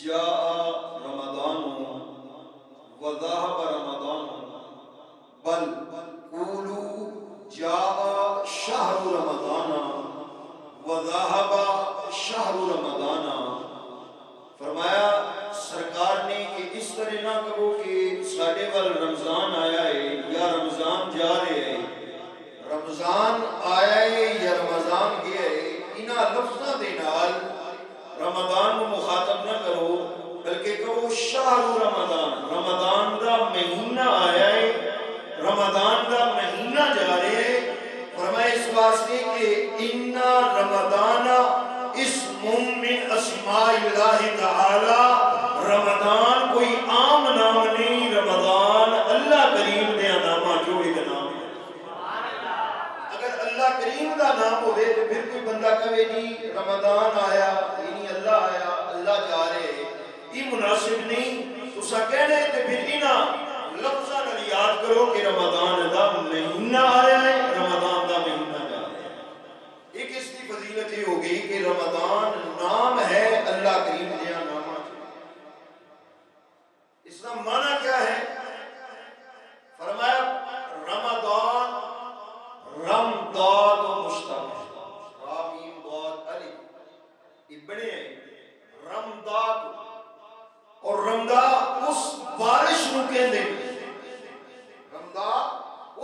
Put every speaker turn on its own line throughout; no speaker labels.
جاء رمضان وذهب رمضان بل قولوا جاء شہر رمضان وذهب شہر رمضان. فرمایا سرکار نے کہ اس طرح نہ کہو کہ ساڈے وال رمضان آیا ہے یا رمضان جا رہے ہے. رمضان آیا ہے یا رمضان گیا ہے، انہاں لفظاں دے نال رمضان کو مخاطب نہ کرو، بلکہ کہو شہر رمضان. رمضان دا مہینہ آیا ہے، رمضان دا مہینہ جا رہے ہے. فرمائے اس واسطے کہ ان رمضان اسم من اسماء اللہ تعالی. رمضان کوئی عام نام نہیں، رمضان اللہ کریم دے نامہ جو ایک نام ہے. اگر اللہ کریم دا نام ہوئے تو پھر کوئی بندہ کہے جی رمضان آیا یعنی اللہ آیا، اللہ جا رہے، یہ مناسب نہیں. تو سا کہنے تو پھر انہاں لفظاں نال یاد کرو کہ رمضان دا مہینہ آیا ہے، رمضان دا مہینہ جا رہا ہے. ایک اس کی فضیلت یہ ہو گئی کہ رمضان نام ہے اللہ کریم دیا نامہ. اس کا معنی کیا ہے؟ فرمایا رمضان رم داد و مشتق رامیم داد علی ابنے رمضان اور رمضان اس بارش نو کہندے نے، رمضان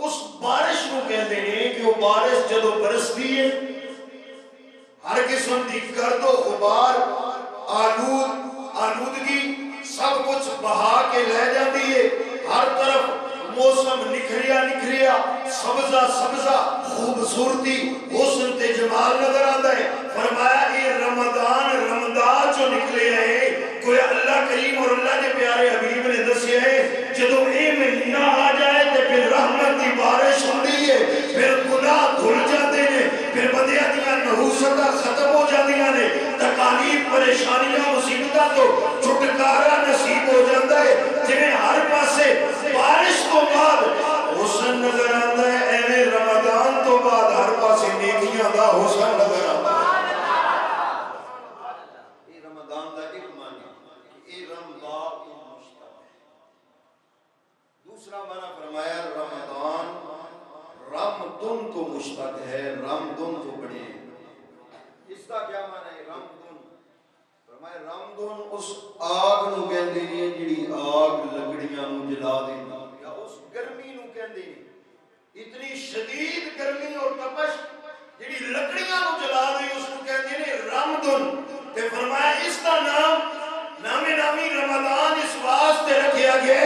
اس بارش نو کہندے نے کہ وہ بارش جدو برستی ہے ہر قسم دی گرد و غبار آلودگی سب کچھ بہا کے لے جاتی ہے. ہر طرف موسم نکھریا سبزہ خوبصورتی حسن تے جمال نظر آتا ہے. فرمایا یہ رمضان جو نکلے ہیں کوئی اللہ کریم اور اللہ کے پیارے حبیب نے دسیا ہے جدو یہ مہینہ آ جائے تو پھر رحمت کی بارش ہوتی ہے، پھر گناہ دھل جاتے ہیں، پھر بندیاں دیاں نحوستاں ختم ہو جاندیاں نے، تکالیف پریشانیاں مصیبتاں تو چھٹکارا نصیب ہو جاتا ہے. جنہیں ہر پاسے بارش تو بعد حسن نظر آتا ہے، ایویں رمضان تو بعد ہر پاسے نیکیاں دا حسن نظر آتا ہے. یہ رمضان دا ایک معنی، یہ رمضان کو مشتق ہے. دوسرا معنی فرمایا رمضان رمضان تو مشتق ہے، رمضان تو بڑے ہیں. اس کا کیا معنی ہے رمضان؟ فرمایا رمضان اس آگ نو کہندے نے جڑی آگ لکڑیاں نو جلا دیندی، یا اس گرمی نو کہندے نے اتنی شدید گرمی اور تپش جڑی لکڑیاں نو جلا دی اس کو کہندے نے رمضان. تے فرمایا اس کا نامی رمضان اس واسطے رکھیا گیا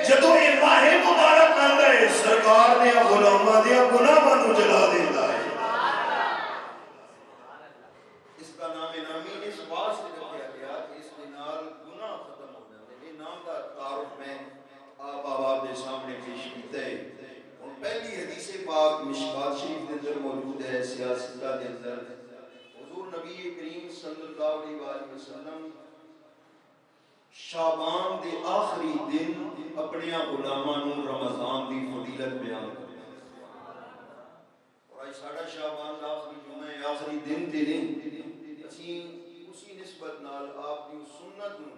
جدو یہ ماہ مبارک آندا ہے سرکار نے غلاماں دے گناہاں نو جلا دیندا ہے. اس کا نامی اس واسطے رکھیا گیا کہ اس کے نال گناہ ختم ہو جاندے. یہ نام دا تعارف میں آپ احباب دے سامنے پیش کیتا ہے. اور پہلی حدیث پاک مشکات شریف کے اندر موجود ہے، سیاستہ کے اندر حضور نبی کریم صلی اللہ علیہ وآلہ وسلم شعبان دے آخری دن اپنے غلاماں نو رمضان دی فضیلت بیان کرتے ہیں. اور آج ساڑھا شعبان دا آخری جمعہ ہے، آخری دن تے نہیں، اسی نسبت نال آپ کی سنت نو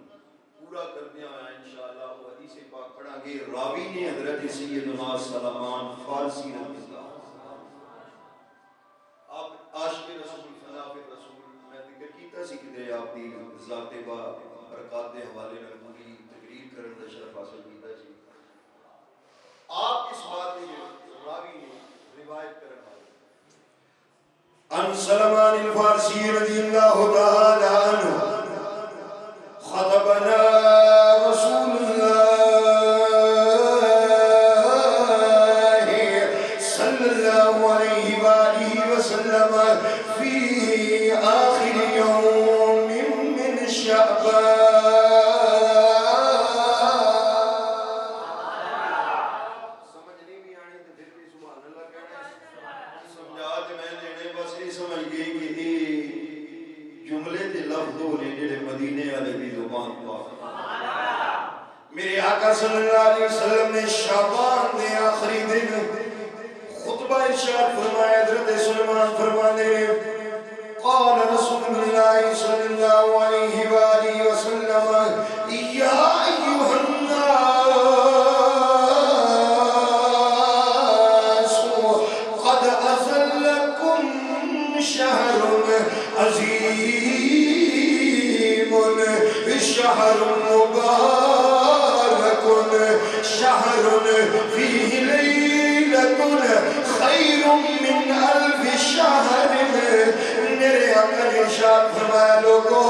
پورا کردیا ہے. انشاءاللہ وہ حدیث پاک پڑھا گے. راوی نے حضرت سیدنا سلمان فارسی رضی اللہ آپ عاشق رسول خلاف رسول میں ذکر کیتا سی کہ آپ دی ذات با برکات دے حوالے میں پوری تقریر کرن دا شرف حاصل کیتا سی. آپ اس بات میں راوی نے روایت کرن والے ان سلمان الفارسی رضی اللہ تعالی عنہ خطبنا رسول اللہ صلی اللہ علیہ وآلہ وسلم فی آخر یوم من شعبان. سمجھ نہیں بھی آنے تو پھر بھی سبحان اللہ کہنے سمجھا میں دینے بس یہ سمجھ گئی کہ یہ جملے تے لفظ ہونے جڑے مدینے والے بھی زبان پاک. میرے آقا صلی اللہ علیہ وسلم نے شعبان دے آخری دن خطبہ ارشاد فرمایا. حضرت سلمان فرمانے قال رسول اللہ صلی اللہ علیہ وآلہ وسلم یا ایوہ الناس شهر عظيم شهر مبارك شهر فيه ليلة خير من ألف شهر میرے آقا نے ارشاد فرمایا لوگو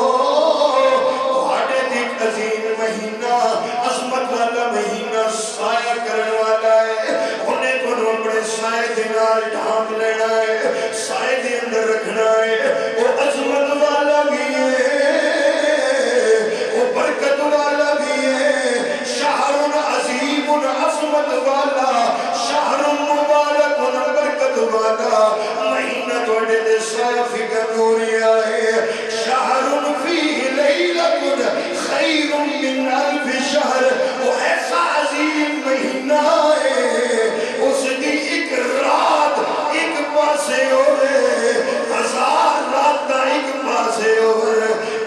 تہاڈے تے عظیم مہینہ عظمت والا مہینہ سایہ کرن والا ہے انہیں تھانوں اپنے سائے دے نال ڈھانپ لینا ہے سائے دے اندر رکھنا ہے وہ عظمت والا بھی ہے وہ برکت والا بھی ہے شہر عظیم عظمت والا شہر مبارک برکت والا مہینہ توڑے دے سایہ فکر نوریا ہے شہر فیہ لیلت خیر من الف شہر وہ ایسا عظیم مہینہ ہے اس دی ایک رات ایک پاسے ہوئے ہزار رات ایک پاسے ہوئے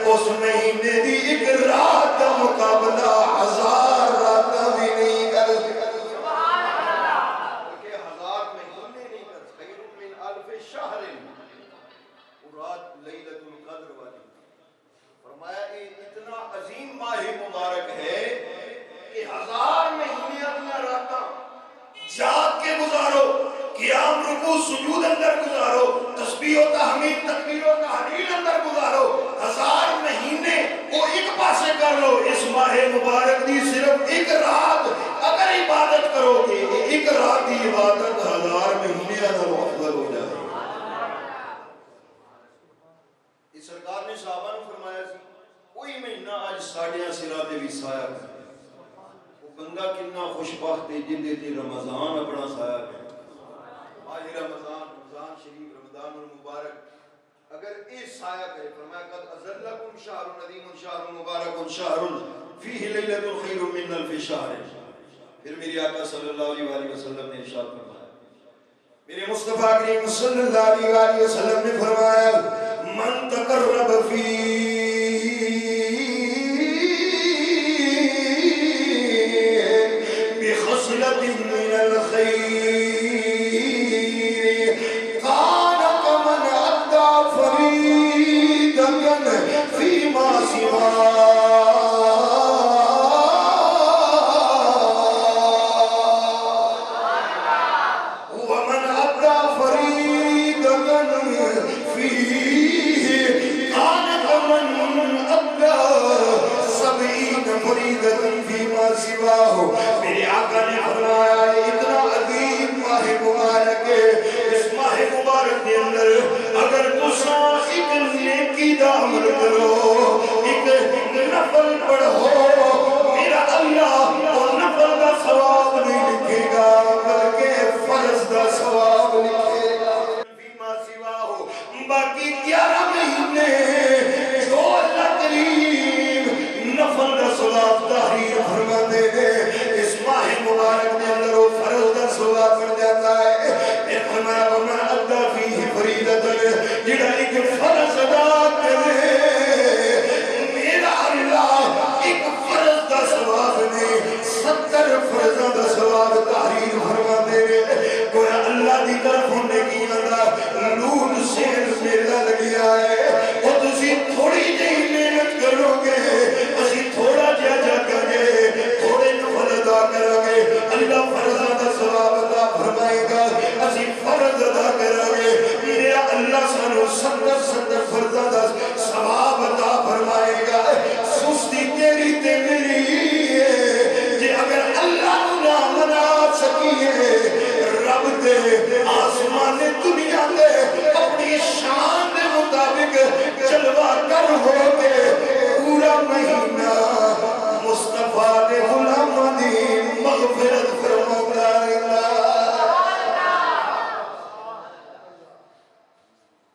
اس مہینے دی ایک رات کا مقابلہ ہزار رات بھی نہیں کر سکتا کہ ہزار مہینے نہیں کر خیر من الف شہر رات لیلت القدر والی فرمایا یہ اتنا عظیم ماہ مبارک ہے کہ ہزار مہینے اپنا راتاں جاگ کے گزارو قیام رکوع سجود اندر گزارو تسبیح و تحمید تکبیر و تحلیل اندر گزارو ہزار مہینے وہ ایک پاسے کر لو اس ماہ مبارک دی صرف ایک رات اگر عبادت کرو گے ایک رات دی عبادت ہزار مہینے اندر افضل ہو جائے اس سرکار نے صحابہ نے فرمایا سی کوئی مہینہ آج ساڑھیاں سراتے بھی سایہ کر وہ بندہ کتنا خوشبخت ہے جن دیتے رمضان اپنا سایہ کر آج رمضان شریف رمضان المبارک اگر اس سایہ کرے فرمایا قد ازلکم شہر ندیم شہر مبارک شہر فیہ لیلت خیر من الف شہر پھر میری آقا صلی اللہ علیہ وسلم نے ارشاد فرمایا میرے مصطفیٰ کریم صلی اللہ علیہ وسلم نے فرمایا من تقرب فی بخصلت من الخیر کان کمن ادى فریدۃ فیما سوا میرے آقا نے فرمایا اتنا عظیم ماہ مبارک ہے اس ماہ مبارک کے اندر اگر تساں ایک نیکی دا عمل کرو ایک نفل پڑھو میرا اللہ وہ نفل دا ثواب نہیں لکھے گا بلکہ فرض دا ثواب لکھے گا فیما سوا ہو باقی 11 مہینے جو اللہ کریم نفل دا ثواب تحریر فرما دے دے اس ماہ مبارک میں اندر وہ فرض دا ثواب کر جاتا ہے اے فرمایا وَمَا أَدَّى فِيهِ فَرِيدَةً جڑا ایک فرض ادا کرے میرا اللہ ایک فرض دا ثواب نہیں 70 فرضاں دا ثواب تحریر فرما دے دے گویا اللہ دی طرف ہونے کی اندر لون سیر میرا لگیا ہے وہ تسی تھوڑی جہی محنت کرو گے اسی تھوڑا جا کر گے تھوڑے نفل ادا کرو گے اللہ فرضاں دا ثواب عطا فرمائے گا اسی فرض ادا کرو گے میرے اللہ سانو 70 فرضاں دا ثواب عطا فرمائے گا سستی تیری تے میری ہے کہ اگر اللہ نہ منا سکیے رب دے آسمان دنیا دے اپنی شان دے مطابق جلوہ کر ہو گے پورا مہینہ مصطفیٰ دے غلام دی مغفرت فرمو لا الہ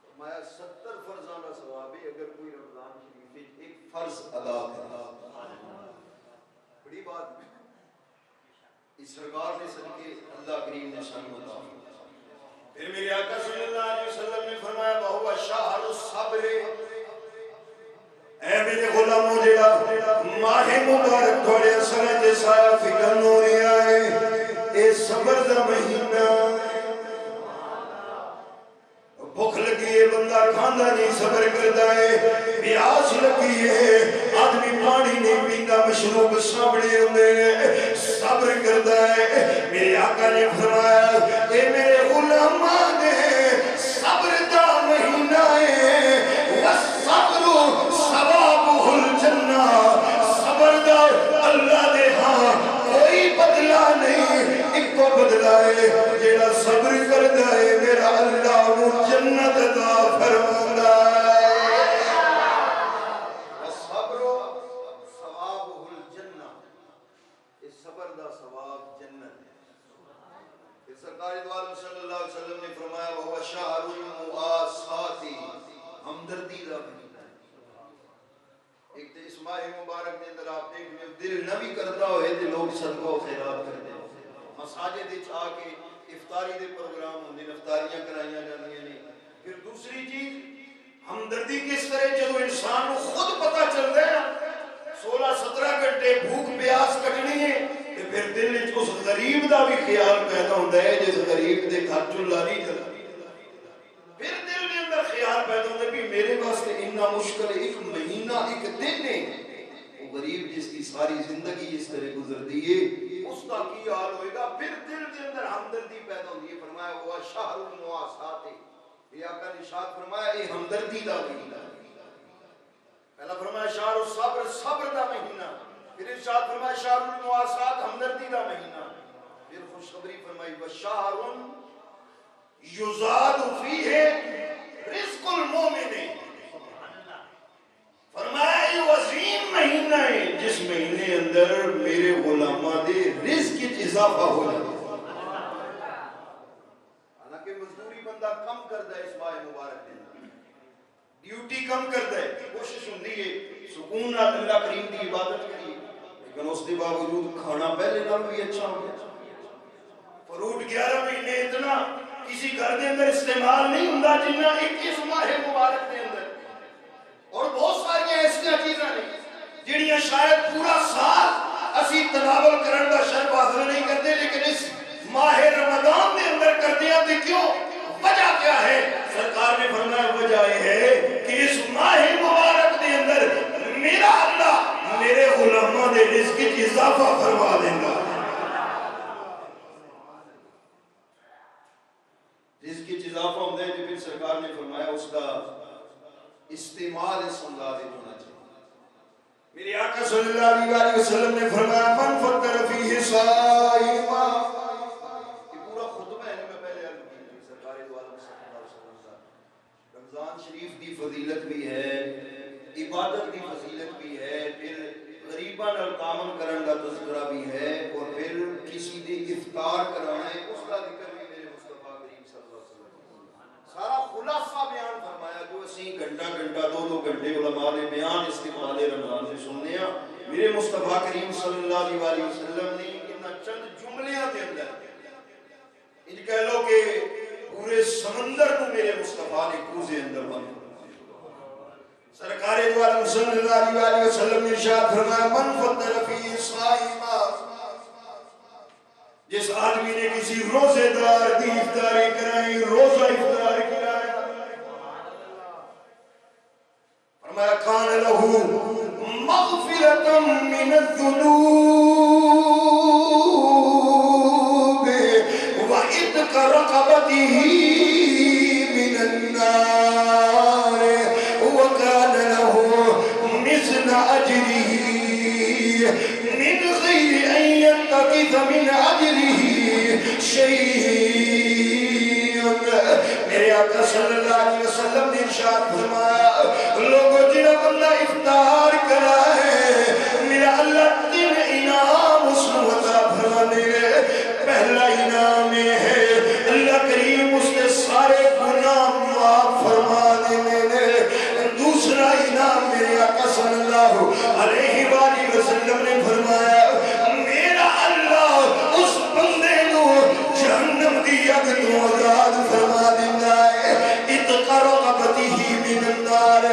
فرمایا 70 فرضاں کا ثواب ہے اگر کوئی رمضان شریف ایک فرض ادا کرے بڑی بات اس سرکار نے صدقے اللہ کریم نے شان عطا پھر میرے آقا صلی اللہ علیہ وسلم نے فرمایا وَهُوَ شَهْرُ الصَّبْرِ اے میرے غلاموں جڑا ماہ مبارک تھوڑے اثر تے سایہ فکر نوری آئے اے صبر دا مہینہ بھوک لگی ہے کھاندا نہیں صبر کردا ہے پیاس لگی ہے آدمی پانی نہیں پیندا مشروب سامنے ہوندے صبر کردا ہے میرے آقا نے فرمایا اے میرے غلاماں دے صبر دا مہینہ ہے والصبر ثوابہ الجنہ صبر دا اللہ دے ہاں کوئی بدلہ نہیں ایک کو بدلہ ہے جیڑا صبر کردا ہے میرا اللہ انہوں جنت عطا فرماتا ہے والصبر ثوابہ الجنہ اس صبر دا ثواب جنت ہے سرکار دو عالم صلی اللہ علیہ وسلم نے فرمایا وہ شہر المواسات ہمدردی دا مہینہ ہے ایک تو اس ماہ مبارک کے اندر آپ دیکھ لیں دل نہ بھی کرتا ہوئے تو لوگ صدقہ و خیرات کرتے ہیں مساجد وچ آ کے افطاری دے پروگرام ہوندے افطاریاں کرائیاں جاندیاں نے پھر دوسری چیز ہمدردی کس طرح جب انسان کو خود پتہ چلتا ہے نا 16-17 گھنٹے بھوک پیاس کٹنی ہے کہ پھر دل وچ اس غریب دا بھی خیال پیدا ہوتا ہے جس غریب دے گھر چولہا نہیں جلدا پھر دل دے اندر خیال پیدا ہوتا ہے کہ میرے واسطے اتنا مشکل ایک مہینہ ایک دن ہے وہ غریب جس کی ساری زندگی اس طرح گزرتی ہے اس کا کی حال ہوئے گا پھر دل دے اندر ہمدردی پیدا ہوتی ہے فرمایا وہ شہر المواسات یہ آقا نے ارشاد فرمایا یہ ہمدردی دا مہینہ پہلا فرمایا شہر الصبر صبر دا مہینہ پھر ارشاد فرمایا شہر المواسات ہمدردی دا مہینہ پھر خوشخبری فرمائی وشہر یزاد فیہ رزق المومن فرمایا یہ عظیم مہینہ ہے جس مہینے اندر میرے غلاماں دے رزق کی اضافہ ہو جاتا ہے حالانکہ مزدوری بندہ کم کرتا ہے اس ماہ مبارک میں ڈیوٹی کم کرتا ہے کوشش ہوندی ہے سکون نال اللہ کریم کی عبادت کریے لیکن اس کے باوجود کھانا پہلے نال بھی اچھا ہو گیا فروٹ 11 مہینے اتنا کسی گھر دے اندر استعمال نہیں ہوندا جنہ 21 ماہ مبارک دے اندر اور بہت ساری ایسی چیزاں نے جڑیاں شاید پورا سال اسی تناول کرن دا شرف حاصل نہیں کرتے لیکن اس ماہ رمضان دے اندر کرتے ہیں تو کیوں وجہ کیا ہے سرکار نے فرمایا وجہ یہ ہے کہ اس ماہ مبارک دے اندر میرا اللہ میرے غلاماں دے رزق کی اضافہ فرما دیں گا رزق کی اضافہ ہوتا ہے جو پھر سرکار نے فرمایا اس کا استعمال اس انداز میں ہونا چاہیے میرے آقا صلی اللہ علیہ وسلم نے فرمایا من فطر فیہ صائما یہ پورا خطبہ ہے میں پہلے عرض کی سرکار دو عالم صلی اللہ علیہ وسلم کا رمضان شریف کی فضیلت بھی ہے عبادت کی فضیلت بھی ہے پھر غریباں نال تعاون کرن کا تذکرہ بھی ہے اور پھر کسی دی افطار کرانا ہے اس کا ذکر بھی میرے مصطفیٰ کریم صلی اللہ علیہ وسلم سارا خلاصہ بیان فرمایا جو اسی گھنٹہ 2 گھنٹے علماء نے بیان استقبال رمضان سے سننے ہیں میرے مصطفیٰ کریم صلی اللہ علیہ وسلم نے ان چند جملیاں کے اندر ان کہہ لو کہ پورے سمندر کو میرے مصطفیٰ نے کوزے اندر بند سرکار دو عالم صلی اللہ علیہ وسلم نے ارشاد فرمایا من فطر فیہ صائما جس آدمی نے کسی روزے دار دی افطاری کرائی روزہ افطار کرایا فرمایا کان لہو مغفرتا من الذنوب وعتق رقبته من النار وكان له مثل أجره من غير أن يتخذ من أجره شيء میرے آقا صلی اللہ علیہ وسلم نے ارشاد فرمایا لوگوں جنہاں بندہ افطار کرا ہے میرا اللہ 3 انعام اس کو عطا فرمانے پہلا انعام ہے اللہ کریم اس کے سارے گناہ معاف فرما دینے دوسرا انعام میرے آقا صلی اللہ علیہ وآلہ وسلم نے فرمایا میرا اللہ اس بندے کو جہنم دی اگ تو آزاد فرما دینا ہے اتقا رقبتہ من النار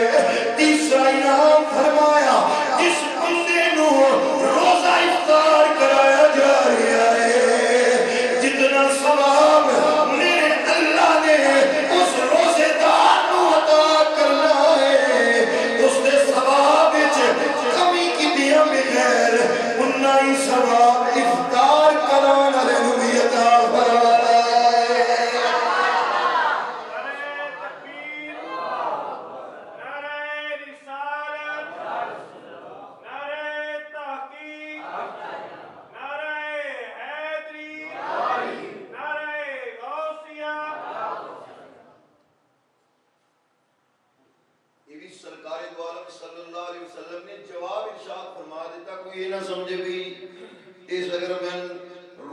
تیسرا انعام فرمایا یہ بھی سرکار دو عالم صلی اللہ علیہ وسلم نے جواب ارشاد فرما دیتا. کوئی یہ نہ سمجھے بھی اس اگر میں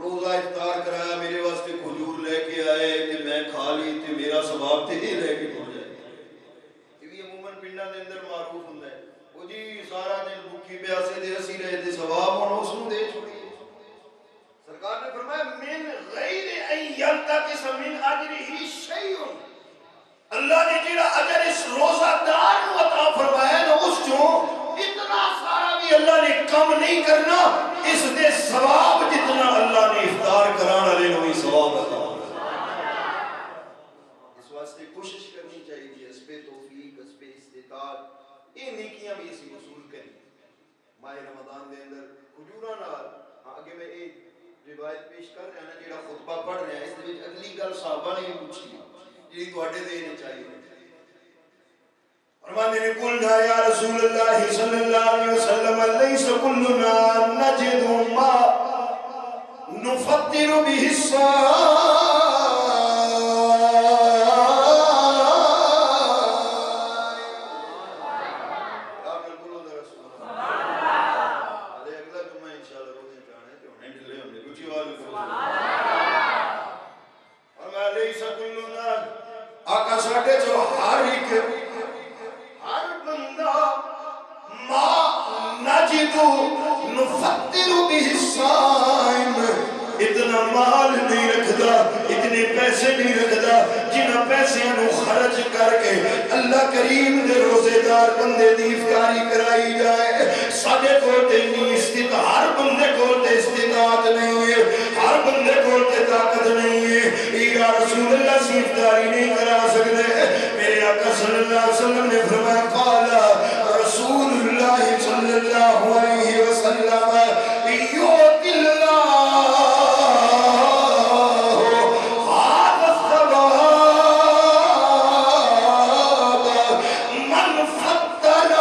روزہ افطار کرایا میرے واسطے کھجور لے کے آئے کہ میں کھا لی تے میرا ثواب تے ہی لے کے پڑ جائے. یہ بھی عموماً پنڈاں دے اندر معروف ہوندا ہے. وہ جی سارا دن بھوکی پیاسے دے اسی رہے تے ثواب ہن اس نوں دے چھوڑی. سرکار نے فرمایا من غیر ان یلتقس من اجرہ شیء. اللہ نے جڑا اجر اس روزہ دار نو عطا فرمایا نا اس چوں اتنا سارا بھی اللہ نے کم نہیں کرنا. اس دے ثواب جتنا اللہ نے افطار کران والے نو ہی ثواب عطا فرمایا. اس واسطے کوشش کرنی چاہیے اس پہ توفیق اس پہ استطاعت یہ نیکیاں بھی اسی وصول کریں. ماہ رمضان دے اندر کھجوراں نال آگے میں ایک روایت پیش کر رہا نا جڑا خطبہ پڑھ رہا ہے اس دے وچ اگلی گل صحابہ نے پوچھی جی تواڈے دین چاہیے. فرماتے نے قلنا یا رسول اللہ صلی اللہ علیہ وسلم لیس کلنا نجد ما نفطر به الصائم. آقا ساڈے جو ہر ایک ہر بندہ ما نجد نفطر به الصائم اتنا مال نہیں رکھدا اتنے پیسے نہیں رکھدا جنہ پیسیاں نو خرچ کر کے اللہ کریم دے روزے دار بندے دی افطاری کرائی جائے. ساڈے کول تے نہیں استطاعت ہر بندے کول تے استطاعت نہیں ہے ہر بندے کول تے طاقت نہیں ہے. یا رسول اللہ سی افطاری نہیں کرا سکتے. میرے آقا صلی اللہ علیہ وسلم نے فرمایا قال رسول اللہ صلی اللہ علیہ وسلم یؤتی اللہ هذا الثواب من فطر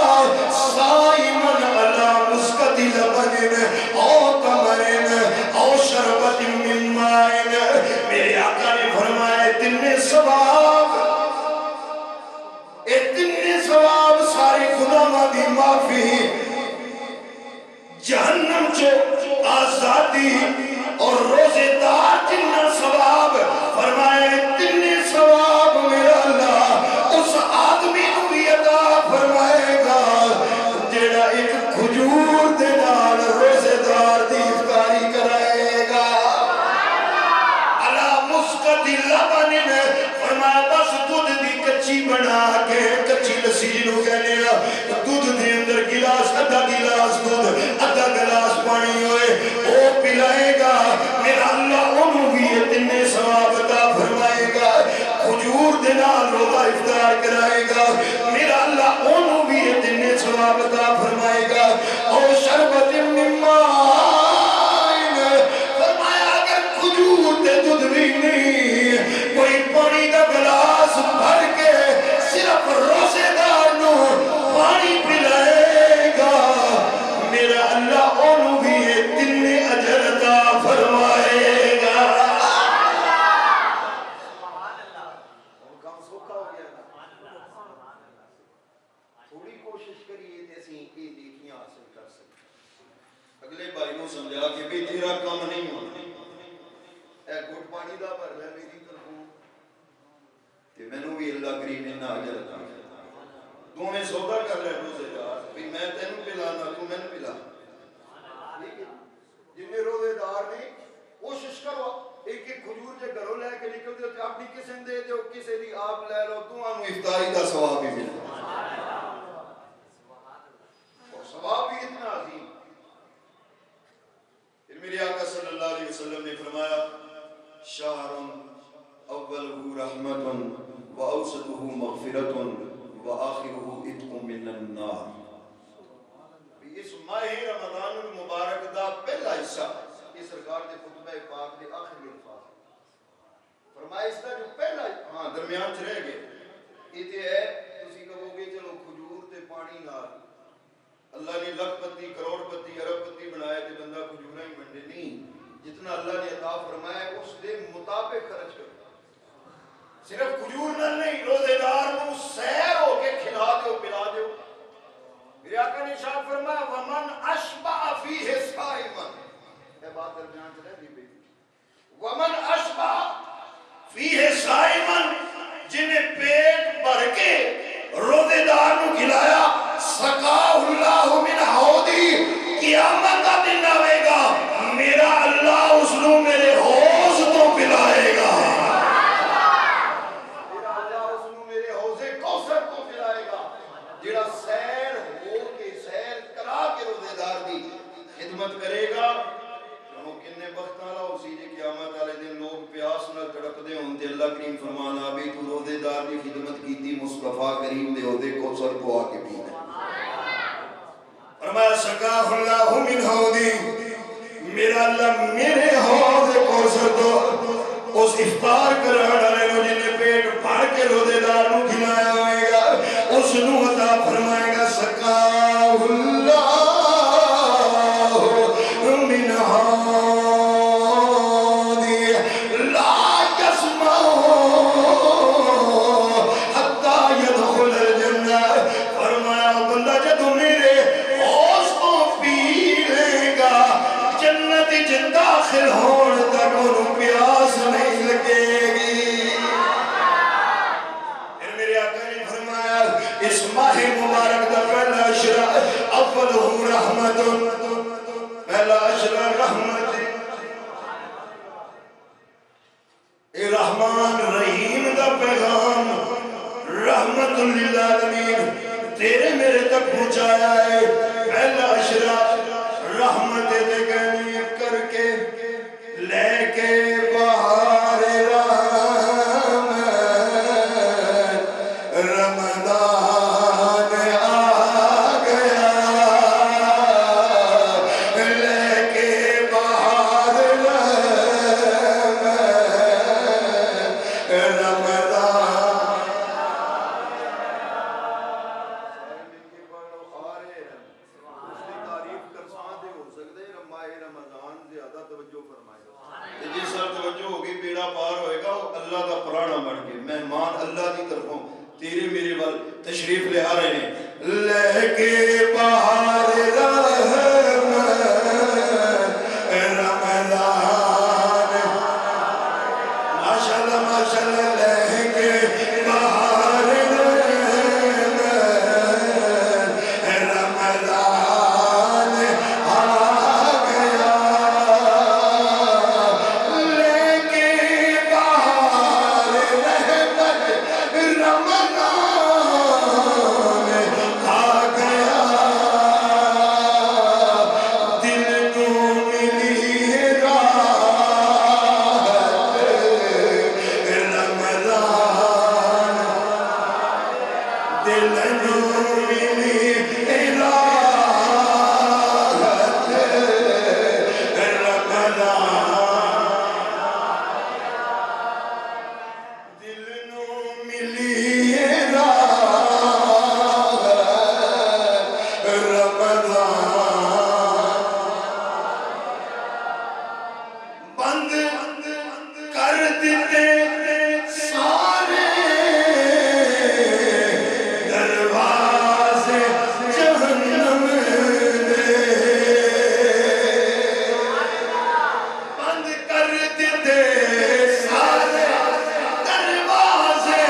صائما على مسكة لبن او تمر او شربت من ماء. میرے آقا نے فرمایا اتنے ثواب ساری گناہاں دی معافی جہنم چو آزادی اور روزے دار جنہ ثواب فرمایا اتنے ثواب میرا اللہ اس آدمی کو بھی عطا فرمائے گا جیڑا ایک کھجور دے نال روزے دار دی افطاری کرائے گا. علا مسکت لبن فرمایا بس دودھ دی کچی بنا کے کچی لسی جنہوں کہنے دودھ دے اندر گلاس ادھا گلاس دودھ ادھا گلاس پانی ہوئے وہ پلائے گا. میرا اللہ انہوں بھی اتنے ثواب عطا فرمائے گا. کھجور دے نال روزہ افطار کرائے گا. میرا اللہ انہوں بھی اتنے ثواب عطا فرمائے گا. اور شربت من ماء فرمایا اگر کھجور دے دودھ بھی نہیں کوئی پانی دا گلاس بھر کے صرف روزے دار نو پانی پلائے گا میرا اللہ انہوں بھی اتنے اجر عطا فرمائے گا. کام سوکھا ہو گیا تھوڑی کوشش کریے جیسے یہ نیکیاں حاصل کر سکتے. اگلے بھائی کو سمجھا کہ بھی تیرا کام نہیں ہونا اے گھٹ پانی دا پر لے میری طرفوں کہ میں نو بھی اللہ کریم نے اجر عطا تو میں سودا کر لے روزے دار بھی میں تینوں پلانا تو میں نے پلا. جن روزے دار نے کوشش کرو ایک ایک کھجور جے گھروں لے کے نکل دے اپنی کسی دے دے کسی دی آپ لے لو تو انو افطاری دا ثواب بھی ملے اور ثواب بھی اتنا عظیم. پھر میرے آقا صلی اللہ علیہ وسلم نے فرمایا شہر اولہ رحمت واوسطہ مغفرت وآخرہ عتق من النار. اس ماہ رمضان المبارک دا پہلا حصہ یہ سرکار دے خطبہ پاک دے آخری الفاظ فرمایا اس دا جو پہلا درمیان چ رہ گئے یہ تے ہے تسی کہو گے چلو کھجور تے پانی نال اللہ نے لاکھ پتی کروڑ پتی ارب پتی بنایا تے بندہ کھجوراں ہی منڈے نہیں. جتنا اللہ نے عطا فرمایا اس دے مطابق خرچ کرو. صرف کھجور نال نہیں روزے دار کو سیر ہو کے کھلا دو قیامت کا دن آئے گا میرا اللہ اس نو میرے حوض تو پلائے گا، میرا اللہ اس نو میرے حوض کوثر تو پلائے گا، جڑا سیر ہو کے سیر کرا کے روزے دار دی خدمت کرے گا۔ کنے وقت والا اسی جی قیامت والے دن لوگ پیاس نال تڑپدے ہوندے، اللہ کریم فرمانا بھی تو روزے دار دی خدمت کیتی مصطفیٰ کریم دے عہدے کوثر کو آ کے پینا۔ فرمایا سقاہ اللہ من حوضی، میرا اللہ میرے حوض کوثر تو اس افطار کران والے نو جن نے پیٹ بھر کے روزے دار نو کھلایا ہوئے گا اس نو عطا فرمائے گا۔ سقاہ اللہ من حوضی لا يسمع حتی يدخل الجنہ۔ فرمایا بندہ جدو میرے حوض کو پی لے گا جنت داخل ہون تک انہوں پیاس نہیں لگے گی۔ پھر میرے آقا نے فرمایا اس ماہ مبارک دا پہلا عشرہ اولہ رحمت، پہلا عشرہ رحمت، رحمان رحیم دا پیغام رحمت للعالمین تیرے میرے تک پہنچایا ہے۔ پہلا عشرہ رحمت دے گنی کر کے لے کے بہار رمضان آ گیا، لے کے بہار مہمان اللہ دی طرفوں تیرے میرے وال تشریف لے آ رہے ہیں۔ لے کے بہار رمضان، ماشاءاللہ ماشاءاللہ، لے کے بہار رمضان آ گیا، لے کے بہار رمضان آ گیا، دل کو ملی راحت رمضان، دل کو ملی راحت رمضان، دل نو ملی راحت رمضان۔ بند کر دیتے سارے دروازے جہنم دے، بند کر دیتے سارے دروازے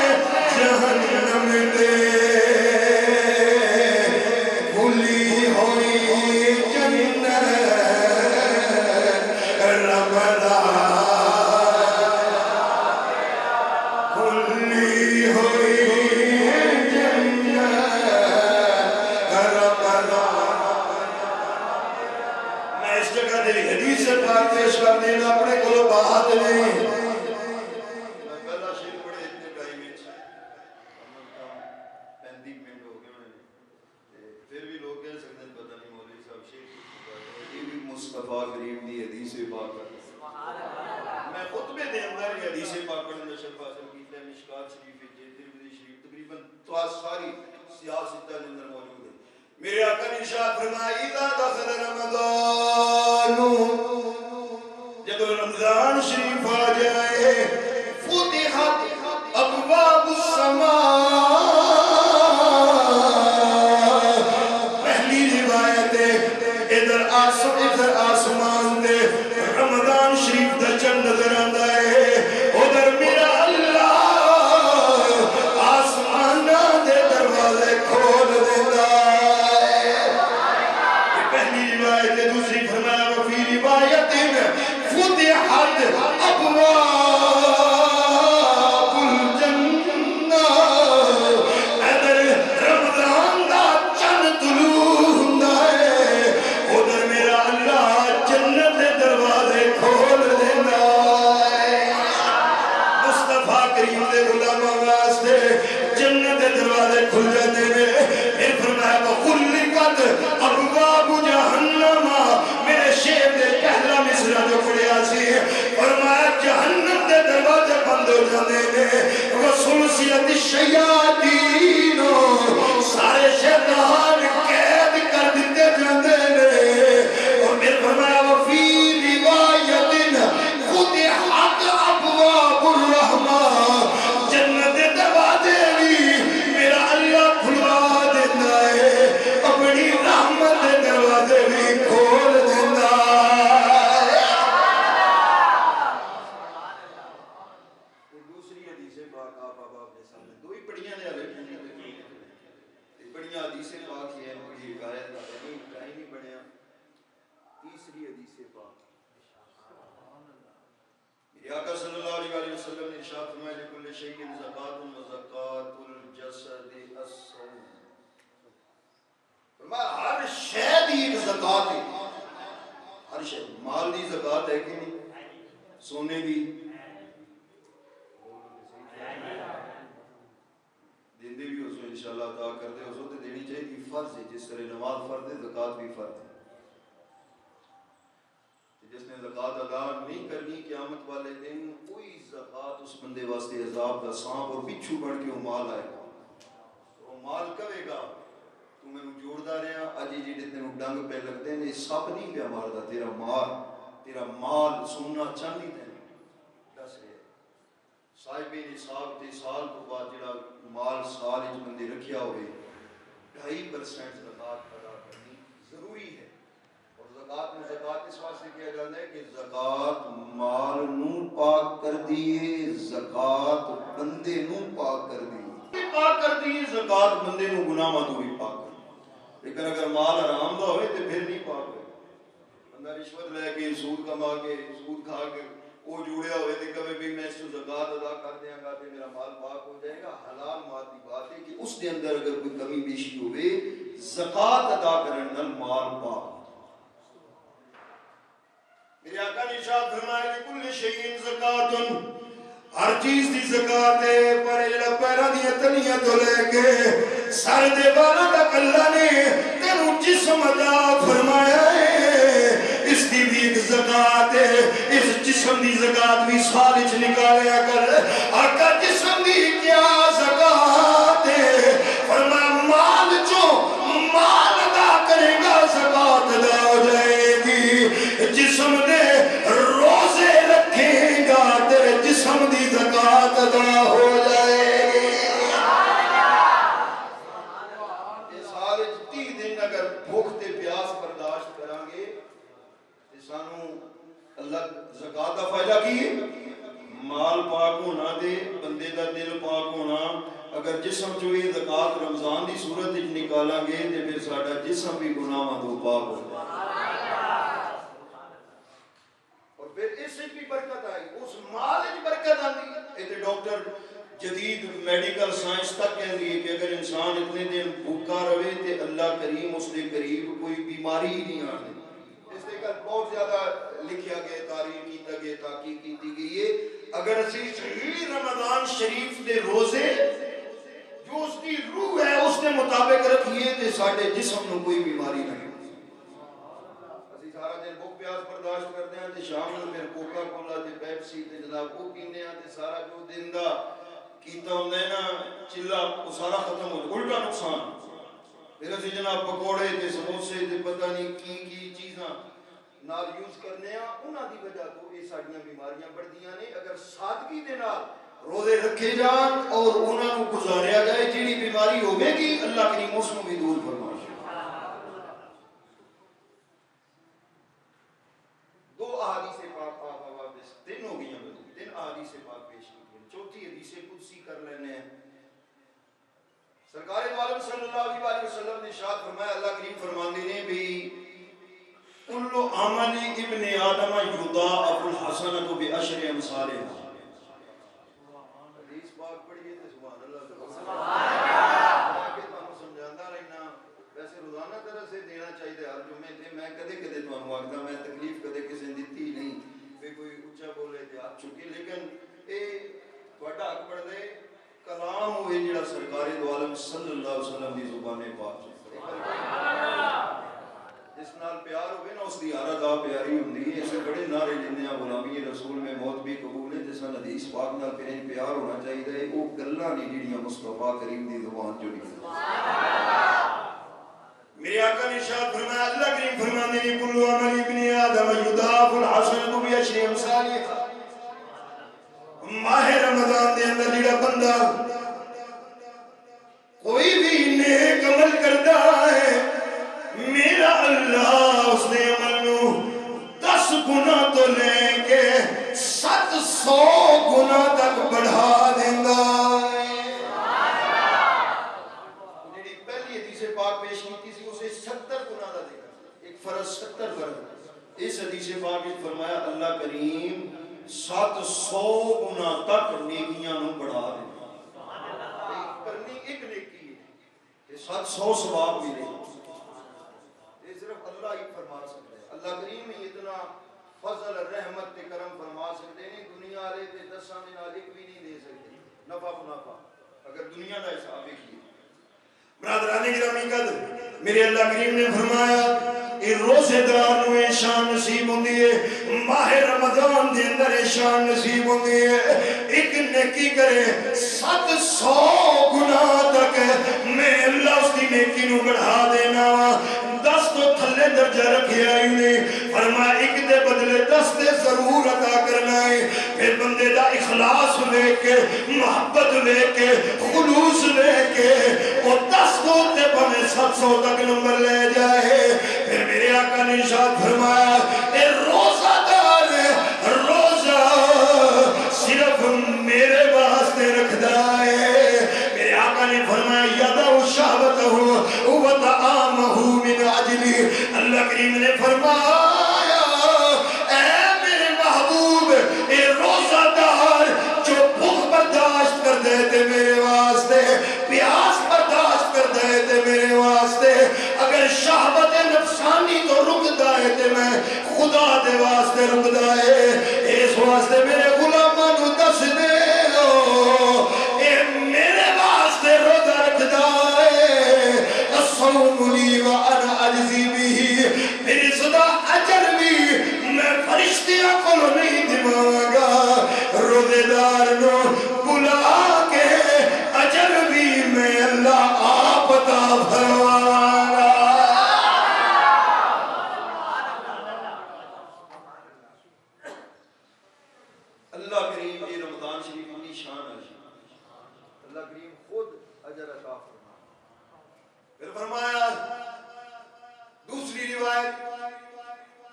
جہنم دے، کھلی ہوئی جنت رمضان، کھلی ہوئی جنت رمضان۔ میں اس جگہ دے حدیث سے پاک پیش کر دینا اپنے کلو بات نہیں، میں پہلا شیر پڑھے اتنے ٹائم میں 35 منٹ ہو گئے ہوئے، پھر بھی لوگ کہہ سکتے ہیں پتہ نہیں مولوی صاحب شیر یہ بھی مصطفیٰ کریم دی حدیث پاک ہے۔ میں خطبے دے اندر یہ حدیث پاک پڑھنے میں شرف حاصل کیتا ہے، مشکات شریف ہے، ترمذی شریف، تقریباً تو ساری سیاستہ کے اندر موجود ہے۔ میرے آقا نے ارشاد فرمایا اذا دخل رمضان، جب رمضان شریف آ جائے فتحت ابواب السماء، پہلی روایت ہے ادھر آسمان دے رمضان شریف دا چند نظر آندا ہے، ادھر میرا اللہ آسمانہ دے دروازے کھول دیتا ہے۔ یہ پہلی روایت ہے۔ جاندے نے وسلسلۃ الشیاطین سارے شیطان قید کر دیتے جاندے نے اور پھر فرمایا وفی روایت فتحت ابواب الرحمہ جنت دے دروازے بھی میرا اللہ کھلوا دیتا ہے اپنی رحمت دے دروازے بھی کھول دیتا ہے دوسری حدیث پاک آپ کے سامنے دو ہی پڑھیاں نے بڑیاں حدیث پاک ہیں بڑی حکایت کا نہیں بنیا تیسری حدیث پاک میرے آقا صلی اللہ علیہ وسلم نے ارشاد فرمایا لکل شیء زکات و زکات الجسد الصوم فرمایا ہر شے دی زکات ہے ہر شے مال دی زکات ہے کہ نہیں سونے دی دیندے بھی ہو سو انشاءاللہ عطا کرتے ہو سو تے دینی چاہیے فرض ہے جس طرح نماز فرض ہے زکات بھی فرض ہے جس نے زکات ادا نہیں کرنی قیامت والے دن کوئی زکات اس بندے واسطے عذاب دا سانپ اور بچھو بڑھ کے وہ مال آئے گا وہ مال کہے گا تو میں جوڑدا رہا اجی جی تینوں ڈنگ پہ لگتے ہیں سب نہیں پیا ماردا تیرا مال سونا چاندی تے دس رہے صاحب نصاب تے سال تو بعد جڑا مال سال وچ بندے رکھیا ہوئے 2.5% زکات ادا کرنی ضروری ہے اور زکات میں زکات اس واسطے کیا جاتا ہے کہ زکات مال نو پاک کر دیے زکات بندے نو پاک کر دیے زکات بندے نو گناہاں تو بھی پاک کر لیکن اگر مال حرام دا ہوئے تو پھر نہیں پاک ہوئے بندہ رشوت لے کے سود کما کے سود کھا کے وہ جوڑیا ہوئے تو کبھی بھی میں اس کو زکات ادا کر دیاں گا تو میرا مال پاک ہو جائے گا حلال مال کی بات ہے کہ اس کے اندر اگر کوئی کمی بیشی ہوئے زکات ادا کرنے نال مال پاک میرے آقا نے ارشاد فرمایا لکل شیء زکات ہر چیز دی زکات ہے پر جڑا پیراں دی تلیاں تو لے کے سر دے بالاں تک اللہ نے تینوں جسم عطا فرمایا ہے اس دی بھی ایک زکات ہے اس جسم دی زکات بھی سال وچ نکالیا کر آقا جسم دی کیا زکات ہے فرمایا مال جو مال ادا کرے گا زکات ادا ہو جائے گی جسم دے روزے رکھے گا تیرے جسم دی زکات ادا ہو جائے گی اس سال 30 دن اگر بھوک تے پیاس برداشت کریں گے تو سانو اللہ زکات دا فائدہ کی مال پاک ہونا دے بندے دا دل پاک ہونا اگر جسم جو یہ زکات رمضان دی صورت وچ نکالاں گے تے پھر ساڈا جسم بھی گناہاں تو پاک ہو جائے اور پھر اس وچ بھی برکت آئی اس مال وچ برکت آندی اے تے ڈاکٹر جدید میڈیکل سائنس تک کہندی ہے کہ اگر انسان اتنے دن بھوکا رہے تے اللہ کریم اس دے قریب کوئی بیماری ہی نہیں آنے اس دے کل بہت زیادہ لکھیا گیا تاریخ کیتا گیا تحقیق کیتی گئی ہے اگر اسی صحیح رمضان شریف دے روزے جو اس کی روح ہے اس کے مطابق رکھیے تے ساڈے جسم نو کوئی بیماری نہیں اسی سارا دن بھوک پیاس برداشت کرتے ہیں تے شام نو پھر کوکا کولا تے پیپسی تے جناب کو پیندے ہیں تے سارا جو دن دا کیتا ہوندا ہے نا چلا وہ سارا ختم ہو جائے الٹا نقصان پھر اسی جناب پکوڑے تے سموسے تے پتہ نہیں کی چیزاں نال یوز کرنے ہیں انہاں دی وجہ تو یہ ساڈیاں بیماریاں بڑھدیاں نے اگر سادگی دے نال روزے رکھے جان اور انہاں نو گزاریا جائے جیڑی بیماری ہوے گی اللہ کریم اس نو بھی دور فرمائے دو احادیث پاک تین ہو گئیں تین احادیث پاک پیش کی ہیں چوتھی حدیث قدسی کر لینے ہیں سرکار عالم صلی اللہ علیہ وسلم نے ارشاد فرمایا اللہ کریم فرماندے نے بھی کل عمل ابن آدم یضاعف الحسنۃ بعشر امثالها حدیث پاک پڑھیے تے سبحان اللہ سبحان اللہ کہ تانوں سمجھاندا رہنا ویسے روزانہ طرح سے دینا چاہیے ہر جمعے تے میں کدے تانوں آکھدا میں تکلیف کدے کسے نے دتی نہیں کہ کوئی اونچا بولے تے ہاتھ چکے لیکن اے تہاڈا حق بندا ہے کلام ہوئے جڑا سرکار دو عالم صلی اللہ علیہ وسلم دی زبان پاک جس نال پیار ہوئے نا اس دی آرادہ پیاری ہوندی ہے اسے بڑے نعرے لیندے ہیں غلامی رسول میں موت بھی قبول ہے جیسا حدیث پاک نال پھر پیار ہونا چاہیے وہ گلاں نہیں جڑیاں مصطفیٰ کریم دی زبان چوں نکلدیاں میرے آقا نے ارشاد فرمایا اللہ کریم فرماندے ہیں کل عمل ابن آدم یضاف الحسنۃ بعشر امثالها ماہ رمضان دے اندر جڑا بندہ کوئی بھی نیک عمل کرتا ہے میرا اللہ اس نے عمل نو 10 گنا تو لے کے 700 گنا تک بڑھا دیندا ہے جڑی پہلی حدیث پاک پیش کی تھی اسے 70 گنا دا ذکر ایک فرض 70 فرض اس حدیث پاک میں فرمایا اللہ کریم 700 گنا تک نیکیاں نو بڑھا دیندا کرنی ایک نیکی ہے 700 ثواب ملے یہ صرف اللہ ہی فرما سکتے ہیں اللہ کریم ہی اتنا فضل رحمت تے کرم فرما سکتے ہیں دنیا والے تے 10 دن ایک بھی نہیں دے سکتے نفع منافع اگر دنیا دا حساب کیے برادران گرامی قدر میرے اللہ کریم نے فرمایا اے روزے دار نو شان نصیب ہوندی ہے ماہ رمضان دے اندر شان نصیب ہوندی ہے ایک نیکی کرے 700 گنا تک میں اللہ اس کی نیکی نو بڑھا دینا 10 تو تھلے درجہ رکھے آئی نے فرمایا ایک دے بدلے 10 دے ضرور عطا کرنا ہے پھر بندے دا اخلاص لے کے محبت لے کے خلوص لے کے وہ 10 کو تے پہنے 700 تک نمبر لے جائے پھر میرے آقا نے ارشاد فرمایا اے روزہ دار روزہ صرف میرے واسطے رکھدا ہے میرے آقا نے فرمایا یدعو شہوتہ وطعامہ من اجلی اللہ کریم نے فرمایا اے میرے محبوب اے روزہ دار جو بھوک برداشت کر دے تے میرے واسطے پیاس برداشت کر دے تے میرے واسطے اگر شہوت نفسانی تو رک دائے تے میں خدا دے واسطے رک دائے اس واسطے میرے غلاماں نو دس دے اے میرے واسطے روزہ رکھ دائے الصوم لی وانا اجزی بھی میری صدا اجر بھی میں فرشتیاں کو نہیں دماؤں گا روزے دار نو بلا کے اجر بھی میں اللہ آپ عطا فرمانا اللہ کریم یہ رمضان شریف اتنی شان ہے اللہ کریم خود اجر عطا فرمانا پھر فرمایا دوسری روایت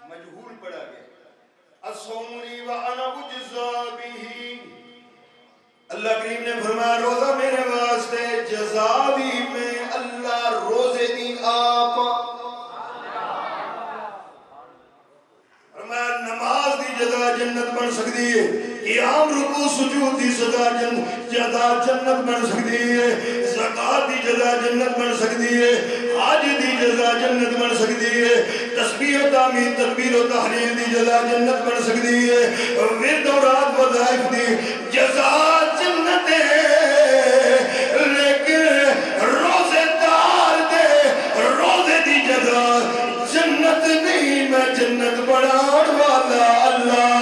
مجہول پڑھا گیا الصوم لی وانا اجزا بھی اللہ کریم نے فرمایا روزہ میرے واسطے جزا بھی میں اللہ روزے دی آپ فرمایا نماز دی جزا جنت بن سکتی ہے قیام رکوع سجود دی جزا جنت بن سکتی ہے زکات دی جزا جنت بن سکتی ہے حج دی جزا جنت بن سکتی ہے تسبیح و تحمید تکبیر و تحلیل دی جزا جنت بن سکتی ہے ورد و رات وظائف دی جزا جنت ہے لیکن روزے دار دے روزے دی جزا جنت نہیں میں جنت بڑھان والا اللہ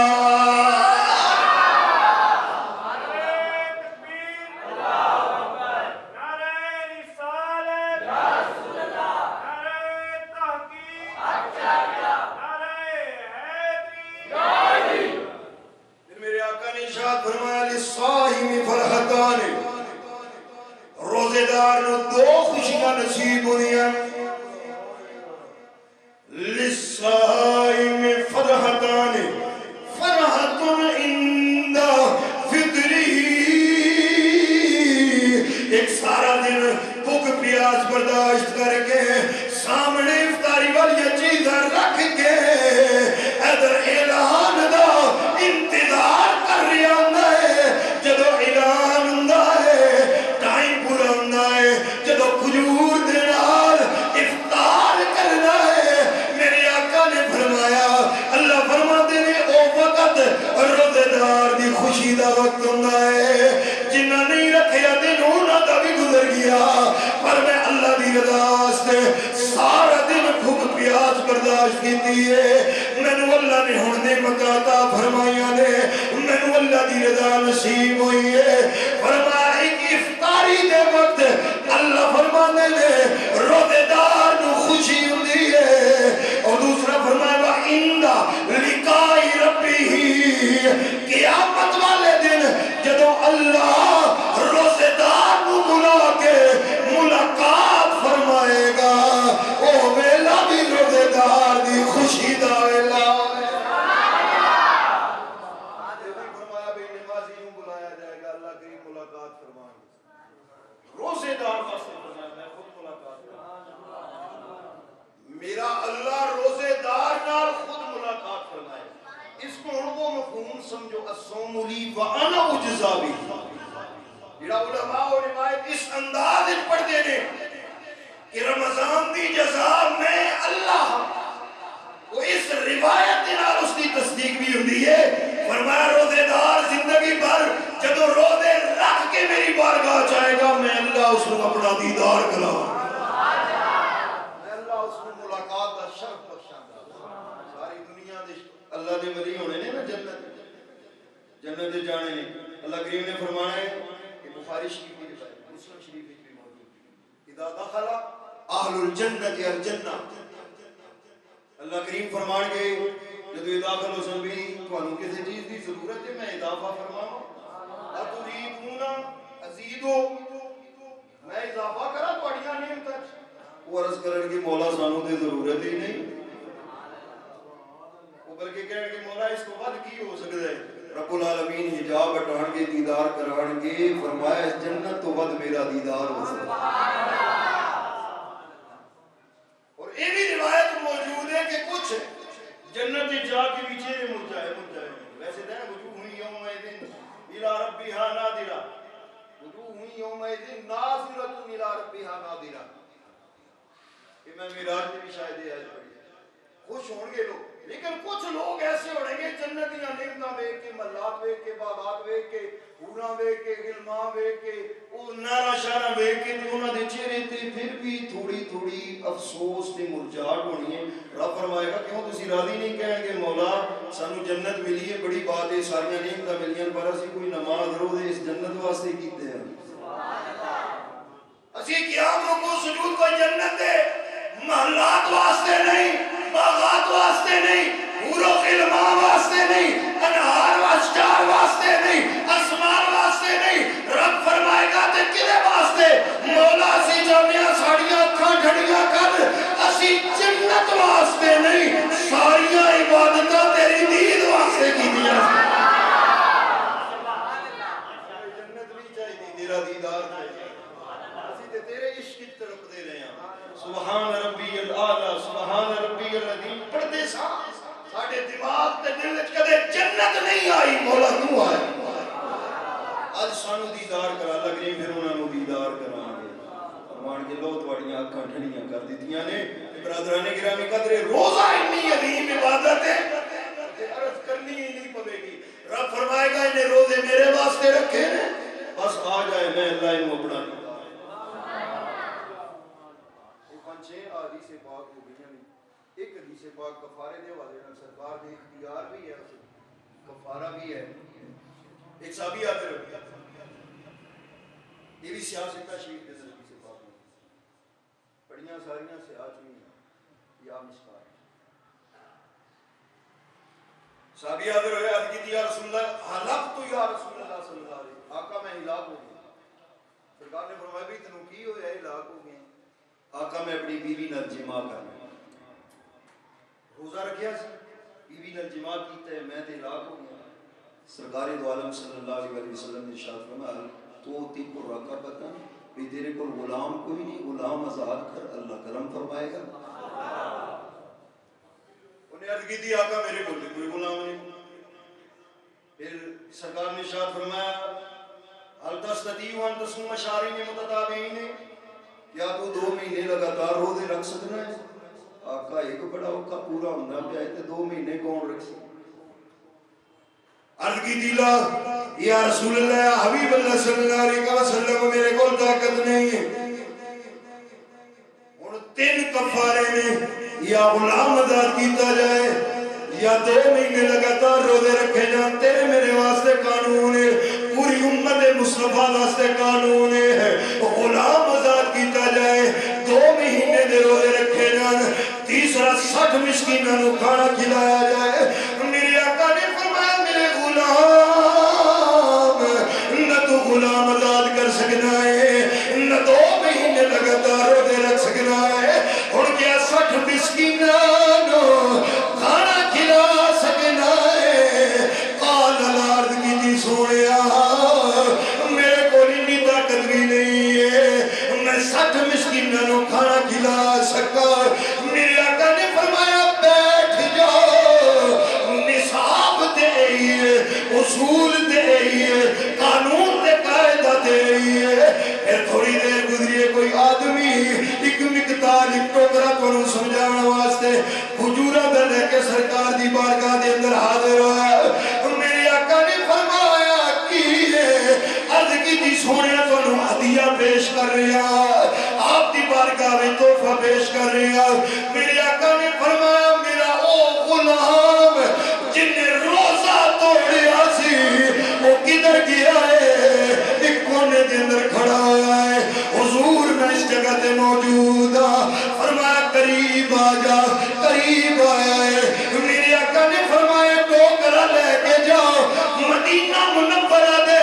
روزے دار نو 2 خوشیاں نصیب ہوئیاں للصائم فرحتان فرحت عند فطری ایک سارا دن بھوک پیاس برداشت کر کے سامنے افطاری والی چیزاں رکھ کے ادھر اعلان دا انتظار کر رہا ہوندا ہے جدو اعلان ہوندا ہے ٹائم پورا ہوندا ہے جدو کھجور دے نال افطار کرنا ہے میرے آقا نے فرمایا اللہ فرماتے نے او وقت روزے دار دی خوشی دا وقت ہوندا ہے جنہاں نہیں رکھیا دن انہاں دا بھی گزر گیا پر میں اللہ دی رضا واسطے سارا دن بھوک پیاس برداشت کی ہے، مینوں اللہ نے ہن نعمت عطا فرمائیاں نے، مینوں اللہ دی رضا نصیب ہوئی ہے۔ فرمایا کہ افطاری دے وقت اللہ فرمانے نے روزے دار نو خوشی ہوندی ہے، اور دوسرا فرمایا وَعِنْدَ لِقَاءِ رَبِّهِ، قیامت والے دن جدوں اللہ روزے دار نو بلا کے ملاقات فرمائے گا، او ویلا بھی روزے دار دی خوشی دا ویلا ہے۔ فرمایا بے نمازی نو بلایا جائے گا، اللہ کی ملاقات فرمائے گا۔ روزے دار واسطے فرمایا میں خود ملاقات کروں، میرا اللہ روزے دار نال خود ملاقات فرمائے گا۔ اس کو ان کو مفہوم سمجھو، الصوم لی وانا اجزا بہ، جڑا علماء و روایت اس انداز وچ پڑھدے نے کہ رمضان دی جزا میں اللہ، وہ اس روایت نال اس کی تصدیق بھی ہوندی ہے۔ فرمایا روزے دار زندگی بھر جدوں روزے رکھ کے میری بارگاہ جائے گا، میں اللہ اس کو اپنا دیدار کراؤں، میں اللہ اس کو ملاقات دا شرف بخشاں گا۔ ساری دنیا دے اللہ دے ولی ہونے نے نا، جنت دے جانے نے۔ اللہ کریم نے فرمایا ہے کہ بخاری شریف کی روایت، مسلم شریف میں بھی موجود ہے، اذا دخل اہل الجنت الجنہ، اللہ کریم فرمان گے جدو داخل ہو سن بھی تانوں کسی چیز دی ضرورت ہے میں اضافہ فرماواں، اتریدون ازیدو، میں اضافہ کراں تہاڈیاں نعمتاں وچ؟ وہ عرض کرن کہ مولا سانوں تے ضرورت ہی نہیں، وہ بلکہ کہن کہ مولا اس کو ود کی ہو سکدا ہے؟ رب العالمین حجاب ہٹان کے دیدار کران کے فرمایا اس جنت تو ود میرا دیدار ہو سکتا ہے۔ اور یہ بھی روایت موجود ہے کہ کچھ جنت جا کے پیچھے مرجائے ویسے تو وجوہ یومئذ الی ربها ناظرہ، وجوہ یومئذ ناظرۃ الی ربها ناظرہ، کہ میں معراج میں بھی شاید یہ آیت پڑھی خوش ہوں گے لوگ، لیکن کچھ لوگ ایسے ہونے گے جنت دیاں نعمتاں ویکھ کے، محلات ویکھ کے، باغات ویکھ کے، حوراں ویکھ کے، غلمان ویکھ کے، او نارا شارا ویکھ کے، تے انہاں دے چہرے تے پھر بھی تھوڑی تھوڑی افسوس تے مرجھاہٹ ہونی ہے۔ رب فرمائے گا کیوں تسی راضی نہیں؟ کہن گے مولا سانو جنت ملی ہے، بڑی بات ہے، ساریاں نعمتاں ملیاں، پر اسی کوئی نماز روزے اس جنت واسطے کیتے ہیں، اسی قیام رکوع سجود کوئی جنت دے محلات واسطے نہیں، باغات واسطے نہیں، حور و غلمان واسطے نہیں، انہار و اشجار واسطے نہیں، اسمان واسطے نہیں، رب فرمائے گا تے کدے واسطے؟ مولا اسی جامعہ ساڑیاں اکھاں ڈھڑیاں کر، اسی جنت واسطے نہیں، ساریاں عبادتاں تیری دید واسطے کی دیا۔ جنت نہیں چاہیے، تیرا دیدار چاہیے، اسی تے تیرے عشق کی طرف دے رہے ہیں۔ سبحان ربی الاعلی سبحان ربی العظیم پڑھتے ساڑھے دماغ تے دل وچ کدے جنت نہیں آئی، مولا کیوں آئی؟ اج سانو دیدار کرا، اللہ کریم پھر انہاں نو دیدار کران گے، فرمان کے لو تواڈیاں اکھاں ٹھڑیاں کر دتیاں نے۔ برادران گرامی قدر روزہ اتنی عظیم عبادت ہے کہ عرض کرنی ہی نہیں پڑے گی۔ رب فرمائے گا انہیں روزے میرے واسطے رکھے نے، بس آ جائے میں اللہ انہوں اپنا دیدار۔ چھ حدیث پاک ہو گئی ہیں، ایک حدیث پاک کفارے دے والے ہیں، سرکار دے اختیار بھی ہے، کفارہ بھی ہے۔ ایک صحابی آتے رہے، یہ بھی سیاست شریف کے حدیث پاک میں بڑیاں ساریاں سیاست میں ہیں یا مشکار۔ صحابی آتے رہے، عرض کی یا رسول اللہ ہلاک تو یا رسول اللہ صلی اللہ علیہ وسلم، آقا میں ہلاک ہو گیا۔ سرکار نے فرمایا بھی تنوں کی ہو ہے ہلاک ہو گئے؟ آقا میں اپنی بیوی نال جماع کرنا، روزہ رکھیا سی، بیوی نال جماع کیتا ہے، میں تے ہلاک ہو گیا۔ سرکار دو عالم صلی اللہ علیہ وسلم نے ارشاد فرمایا تو تیکو رکعتاں، بھی تیرے کو غلام کوئی نہیں، غلام آزاد کر، اللہ کرم فرمائے گا۔ انہیں عرض کی تھی آقا میرے کو کوئی غلام نہیں۔ پھر سرکار نے ارشاد فرمایا هل تستطيع ان تصوم شهرين متتابعين، کیا تو 2 مہینے لگاتار روزے رکھ سکنا ہے؟ آقا ایک بڑا اوقا پورا ہونا پیا ہے تے 2 مہینے کون رکھ سکتا؟ عرض کی دیلا یا رسول اللہ یا حبیب اللہ صلی اللہ علیہ وسلم میرے کو طاقت نہیں ہے۔ ہن 3 کفارے نے،
یا غلام آزاد کیتا جائے یا 2 مہینے لگاتار روزے رکھے جائیں، تیرے میرے واسطے قانون ہے، پوری امت مصطفیٰ واسطے قانون ہے، غلام آزاد کیتا جائے، 2 مہینے دے روزے رکھے جائیں، تیسرا 60 مسکینوں کو کھانا کھلایا جائے۔ میرے آقا نے فرمایا میرے غلام نہ تو غلام آزاد کر سکنا ہے نہ 2 مہینے لگاتار روزے رکھ سکنا ہے، اور کیا 60 مسکینوں کھانا کھلا سکنا ہے؟ قال الارض کی جی سوڑیا میرے کو اتنی طاقت بھی نہیں ہے میں 60 مسکینوں کھانا کھلا سکا۔ میرے آقا نے فرمایا بیٹھ جاؤ، نصاب دے اصول دے قانون دے قاعدہ دے۔ پھر تھوڑی دیر گزریے، کوئی آدمی ایک مقدار ایک ٹوکرا کو سمجھانا واسطے حجورہ دے لے کے سرکار دی بارگاہ دے اندر حاضر ہوا۔ میرے آقا نے فرمایا کیے عرض کی جی سونیا تو ہدیہ پیش کر رہا، آپ دی بارگاہ میں تحفہ پیش کر رہا۔ میرے آقا نے فرمایا میرا او غلام جن نے روزہ توڑیا سی وہ کدھر گیا ہے؟ ایک کونے دے اندر کھڑا ہے، حضور میں اس جگہ تے موجود ہاں۔ فرمایا قریب آ جا، قریب آیا ہے۔ میرے آقا نے فرمایا ٹوکرا لے کے جاؤ، مدینہ منورہ دے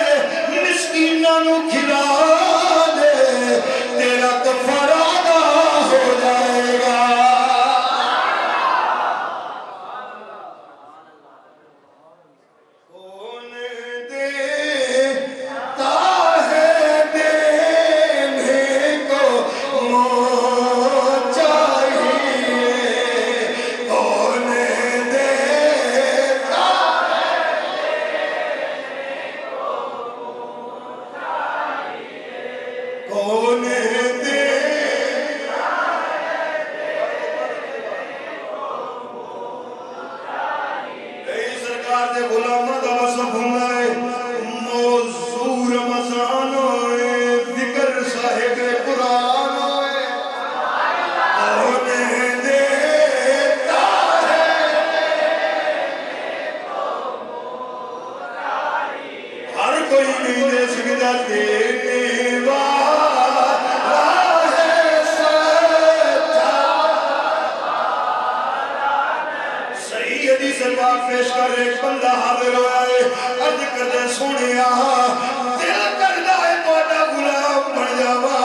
مسکینوں کھلا دے، تیرا کفارہ ادا ہو جائے گا۔ کون دیتا ہے دینے کو موت چاہیے، کون دیتا کون دے اے سرکار دے غلامہ دا وصف ہونا ہے موضوع رمضان ہوئے ذکر صاحب قرآن ہوئے، کون دیتا ہر کوئی نہیں دے سکتا، دینے والا ہے سچا۔ صحیح حدیث پاک پیش کر رہے ایک بندہ حاضر ہوا ہے، عرض کردے سونیا دل کردہ ہے توڑا غلام بن جاوا،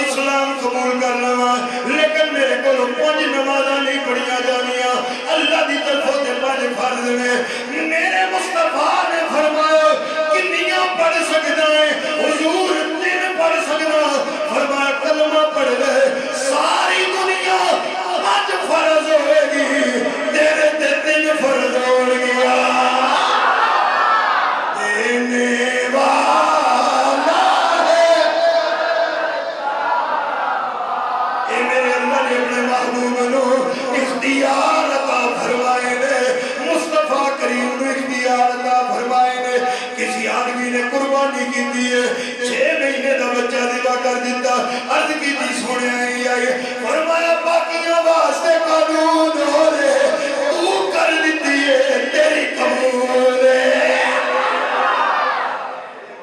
اسلام قبول کر لوا، لیکن میرے کو 5 نمازاں نہیں پڑھیا جانیاں، اللہ دی طرف سے 5 فرض میں۔ میرے مصطفیٰ نے فرمایا کنیاں پڑھ سکتا ہے؟ حضور 3 پڑھ سکنا۔ فرمایا کلمہ پڑھ لے، ساری دنیا 5 فرض ہوئے گی، تیرے تے 3 فرض ہو گیا۔ دینے والا ہے، اے میرے اللہ نے اپنے محبوب نو اختیار عطا فرمائے نے، مصطفیٰ کریم نے اختیار عطا فرمائے نے۔ کسی آدمی نے قربانی کی دیئے 6 مہینے دا بچہ ذبح کر دیتا، عرض کی دی سونے آئی آئی، فرمایا باقیاں واسطے قانون ہو رہے، تو کر دیتی ہے تیری قبول ہے۔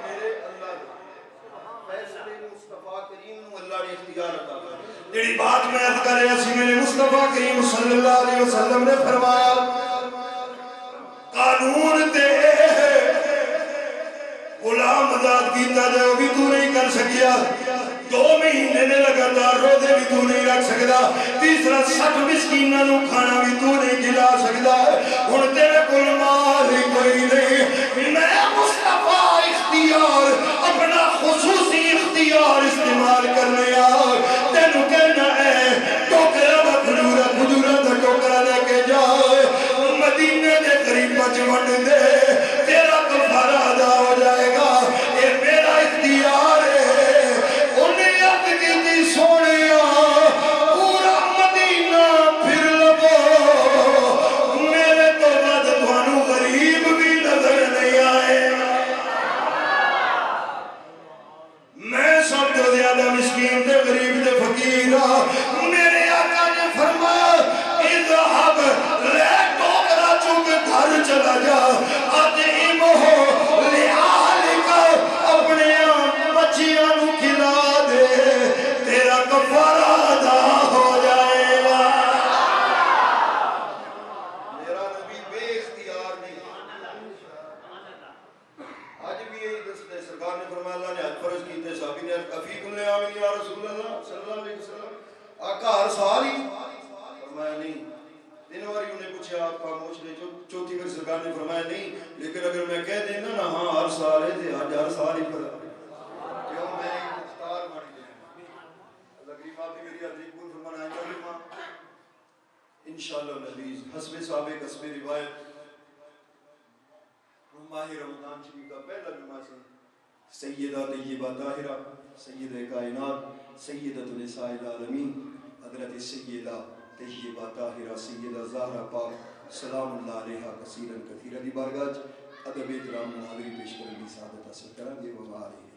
میرے اللہ فیصلے مصطفیٰ کریم اللہ نے اختیار عطا فرمائے۔ جڑی بات میں عرض کر رہا سی، میرے مصطفیٰ کریم صلی اللہ علیہ وسلم نے فرمایا قانون دے غلام آزاد کیتا جائے وہ بھی تو نہیں کر سکیا، 2 مہینے نے لگاتار روزے بھی تو نہیں رکھ سکتا، تیسرا 60 مسکینوں کھانا بھی تو نہیں کھلا سکتا، ہن تیرے کول مال ہی کوئی نہیں، میں مصطفیٰ اختیار اپنا خصوصی اختیار استعمال کرنے تینوں کہنا ہے ٹوکرا کھجورا دا ٹوکرا لے کے جا، مدینے دے قریب ونڈ دے، تیرا کفارہ ادا ہو جائے گا، یہ میرا اختیار ہے۔ انہیں عرض کی تھی سونیا پورا مدینہ پھر لبو، میرے تو بعد
ہر سال ہی؟ فرمایا نہیں. 3 بار انہیں پوچھا آپ خاموش رہے. چوتھی بار سرکار نے فرمایا نہیں لیکن اگر میں کہہ دینا نا ہاں ہر سال ہے تو آج ہر سال ہی پڑا کیوں میں مختار بن گیا. اللہ کریم آپ نے میری حضرت قبول فرمانا ہے انشاءاللہ العزیز. حسب سابق حسب روایت ماہ رمضان شریف کا پہلا جمعہ سے سیدہ طیبہ طاہرہ سیدہ کائنات سیدۃ النساء العالمین حضرت سیدہ طیبہ طاہرہ سیدہ زہرا پاک سلام اللہ علیہا کثیرا کثیرا دی بارگاہ ادب احترام حاضری پیش کرنے کی سعادت حاصل کریں گے. وما علیہ